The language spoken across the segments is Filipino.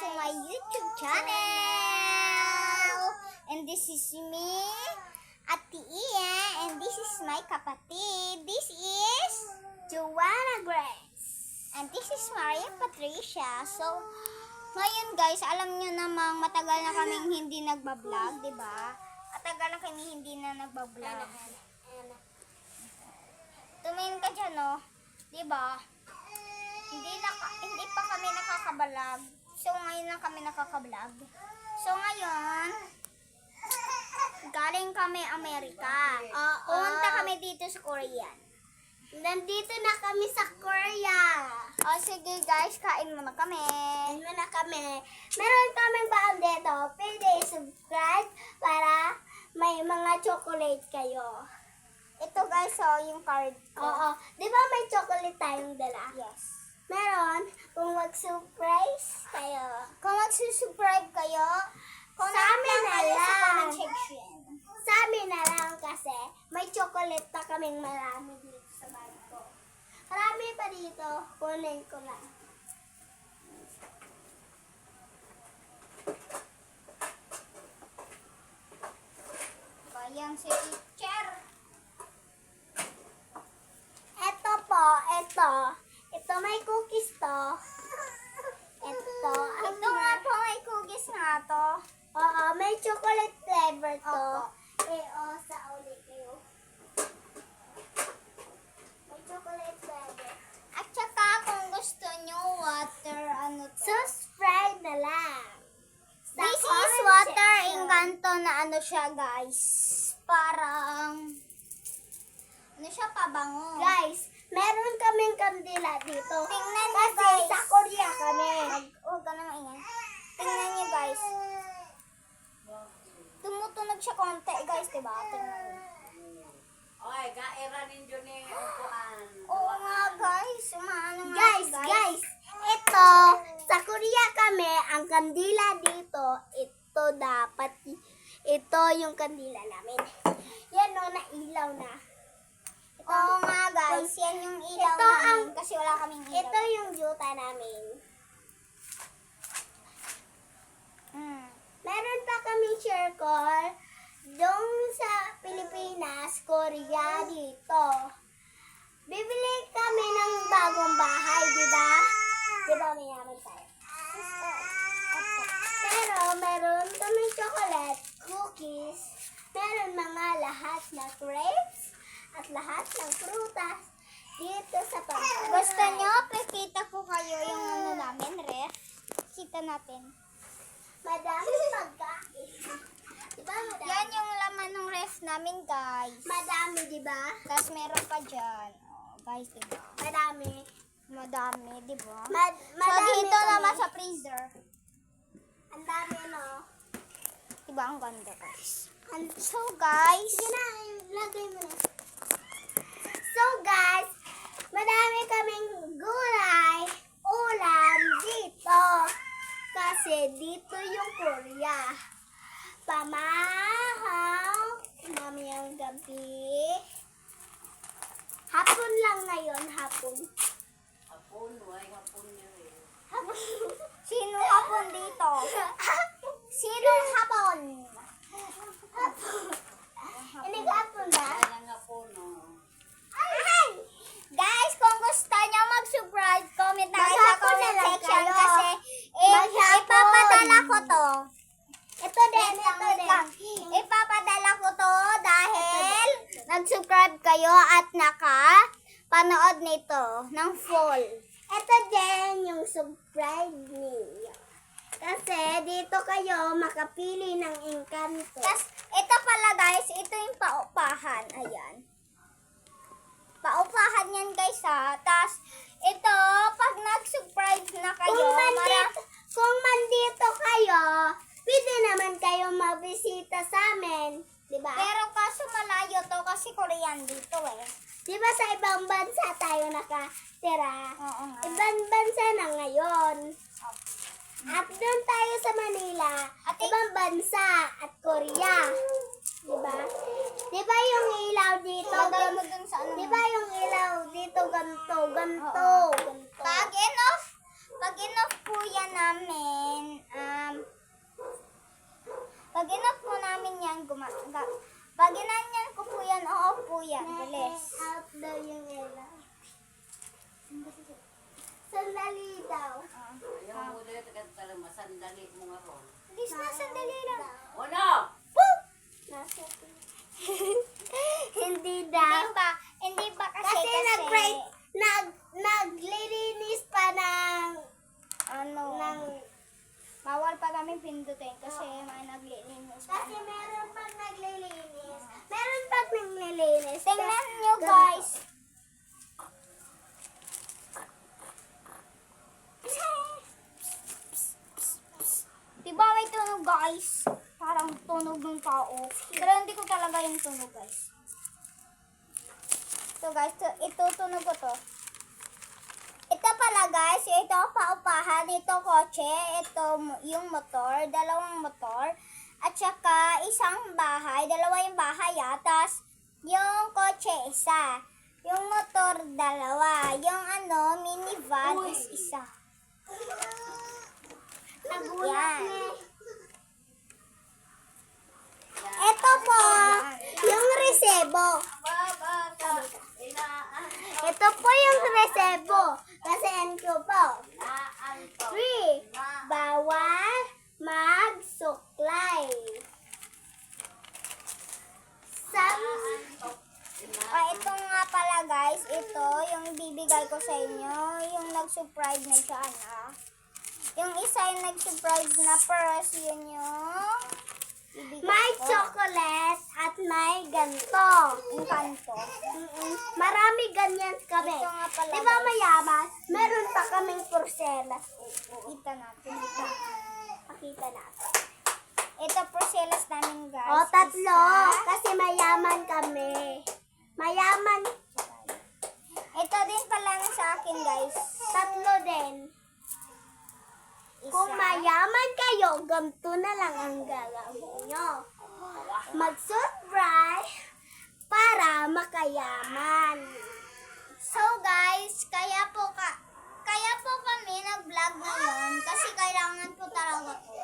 to my YouTube channel. And this is me, Ate Ian, and this is my kapatid. This is Joanna Grace. And this is Maria Patricia. So, ngayon guys, alam nyo namang matagal na kaming hindi nagbablog, di ba? Matagal na kami hindi na nagbablog. Tumingin ka dyan, no? Di ba? Hindi pa kami nakakabalag. So, ngayon lang kami nakakablog. So, ngayon, galing kami Amerika. Pumunta kami dito sa Korea. Nandito na kami sa Korea. O, sige guys, kain muna kami. Kain muna kami. Meron kaming baon dito. Pwede subscribe para may mga chocolate kayo. Ito guys, yung card ko. Oo. Di ba may chocolate tayong dala? Yes. Meron, kung mag-surprise kayo. Kung mag-subscribe kayo, sa amin na lang. Sa amin na lang kasi may chocolate pa kaming marami dito sa bag ko. Marami pa dito, kunin ko lang. Bayang si teacher. Ito po, ito. Ito may cookies to. Ito nga po, may cookies nga to. Oo, may chocolate flavor to. Sa uli kayo. May chocolate flavor. At saka kung gusto nyo water, ano to? Subscribe na lang. This is water Encanto na ano siya guys. Parang, ano siya, pabango. Guys, meron kaming kandila dito. Tingnan nyo guys. Sa Korea kami. Huwag ka na maingay. Tingnan nyo guys. Tumutunog siya konti guys, diba? Tingnan nyo. Oy, gaira ninyo ni upuan. Oo nga guys. Umaano nga Guys, ito, sa Korea kami, ang kandila dito, ito yung kandila namin. Yan o, nailaw na. Oo nga guys. Yan yung ilaw Ito namin. Kasi wala kaming ilaw. Ito yung juta namin. Meron pa kaming circle doon sa Pilipinas, Korea dito. Bibili kami ng bagong bahay, di ba? Di ba mayaman tayo? Pero meron kaming chocolate, cookies, meron mga lahat na grapes, at lahat ng prutas dito sa pambahay. Gusto nyo, pakita ko kayo yung ano namin, ref. Kita natin. Madami pagkain. Diba madami? Yan yung laman ng ref namin, guys. Madami, diba? Tapos meron pa dyan. Oh, guys, diba? Madami. Madami, diba? So, Madami dito kami. naman sa freezer. Ang dami, no? Diba, ang ganda, guys. So, guys, Sige na, lagay mo na. So, guys, madami kaming gulay, ulam dito. Kasi dito yung Korea. Pamahaw, mamayang gabi. Hapon lang ngayon, hapon. Hapon, way, hapon niya rin. Hapon. sino hapon dito? Sinong hapon? Hindi ka hapon ba? Kaya nga po, no. Ay! Guys, kung gusto nyo mag-subscribe, comment na kayo sa Maghapon na comment lang section kayo. kasi Maghapon. ipapadala ko to. Ito din, Wait lang, ito wait din. lang. Ipapadala ko to dahil nag-subscribe kayo at naka-panood nito ng full. Ito din yung subscribe niyo. Kasi dito kayo makapili ng Encanto. Tapos, ito pala guys, ito yung paupahan. Ayan. Paupahan yan guys ha. Tapos, ito, pag nag-subscribe na kayo, Kung mandito kayo, pwede naman kayo mabisita sa amin. Diba? pero kaso malayo to kasi Korean dito eh. Diba sa ibang bansa tayo nakatira? Oo nga. Ibang bansa na ngayon. At doon tayo sa Manila, ibang bansa at Korea. Diba? Diba yung ilaw dito? Lagay mo dun sa ano. Diba yung ilaw dito ganto, ganto, ganto. Pag enough, pag enough po yan namin, pag enough po namin yan, pag inanyan ko po yan, oo po yan, bilis. Out daw yung Ella. Sandali daw. Ayaw mo dito ka masandali mo nga ron. Bilis na, sandali lang. Wala! Nasa Hindi daw. Hindi ba kasi, Kasi naglilinis pa ng bawal pa kami pindutin kasi may naglilinis pa. kasi meron pag naglilinis. Meron pag naglilinis. Tingnan nyo guys. Diba may tunog guys? Parang tunog ng tao. Pero hindi ko talaga yung tunog guys. So guys, ito tunog ko to. Ito pala guys, ito paupahan, ito kotse, ito yung motor, dalawang motor, at saka isang bahay, dalawa yung bahay tas yung kotse isa, yung motor dalawa, yung minivan is isa. Nagulat Yan. ni. Ito po, Yung resebo. Ito po yung resebo. Kasi ko po. 3. Bawal magsuklay. ito nga pala guys, ito yung bibigay ko sa inyo, yung nag-surprise na dyan Yung isa yung nag-surprise na purse, yun yung bibigay May ko. chocolate at may ganto. Yung kanto. Marami ganyan kami. Ito nga pala, Di ba guys. mayaman? Meron pa kaming porselas. Kita natin. Pakita natin. Ito porcelas namin guys. O, 3. Isa. Kasi mayaman kami. Mayaman. Ito din pala na sa akin guys. 3 din. Isa. Kung mayaman kayo, ganito na lang ang gagawin nyo. Mag-surprise para makayaman. So guys, kaya po kami nag-vlog ngayon kasi kailangan po talaga po.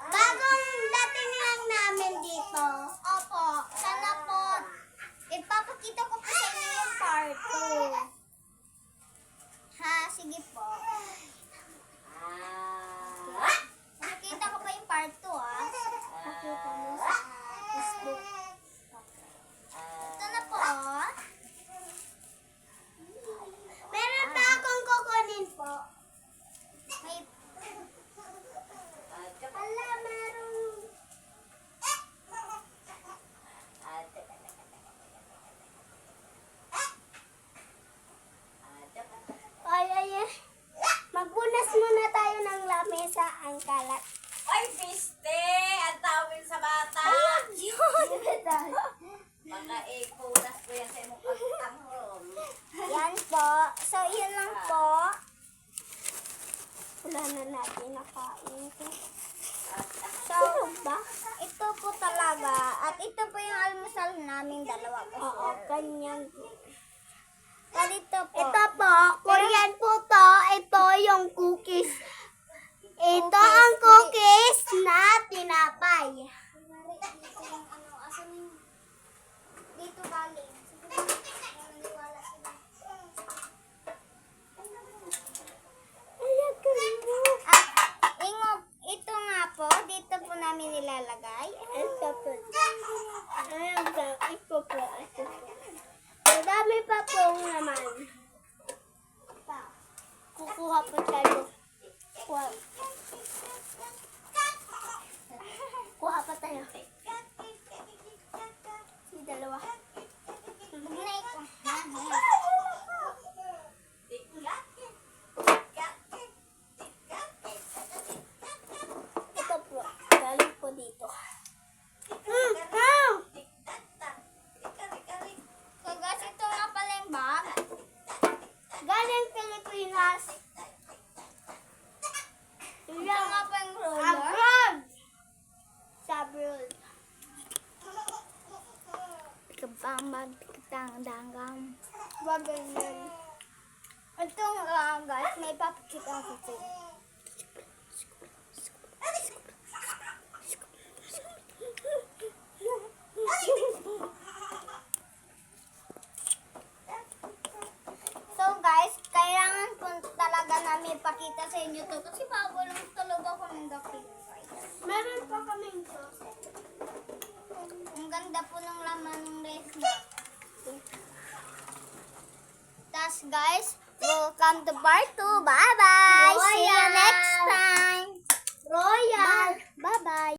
Bagong dating lang namin dito. Opo, sana po ipapakita ko po sa inyo yung part 2. Ha, sige po. Nakita ko pa yung part 2 Pakita mo sa Facebook. Ito na po Meron pa akong kukunin po. May Ala, meron. Ay. Magbunas muna tayo ng lamesa ang kalat. Ay, piste! Ang tawin sa bata! Mga ikunas ko yan sa imong pagtanghon. yan po. So, yun lang po. Wala na natin nakain. So, ito po talaga. At ito po yung almusal namin dalawa po. Oo, ganyan. At ito po. Ito po, Korean po to. Ito yung cookies. Ito ang cookies na tinapay. Dito galing. Ito nga po, dito po namin nilalagay. Ito po. Ayan po. Ito po. Ito po. Madami pa po naman. Kukuha po tayo. Kuha pa tayo. Yung dalawa. Bugnay ko. Ito po. Galing po dito. So guys, ito nga pala yung bag. Galing Pilipinas. Ito nga pa yung roller. Abroad! Sa abroad. Kabamag, kitang danggam. Wag ganyan. Ito guys, may papakita ako sa inyo. So guys, kailangan po talaga namin pakita sa inyo to kasi bago lang talaga ako ng dapit. Meron pa kaming sauce. Ang ganda po ng laman ng ref na. Tas guys, welcome to part 2. Bye-bye! See you Royal! next time! Royal! Bye-bye!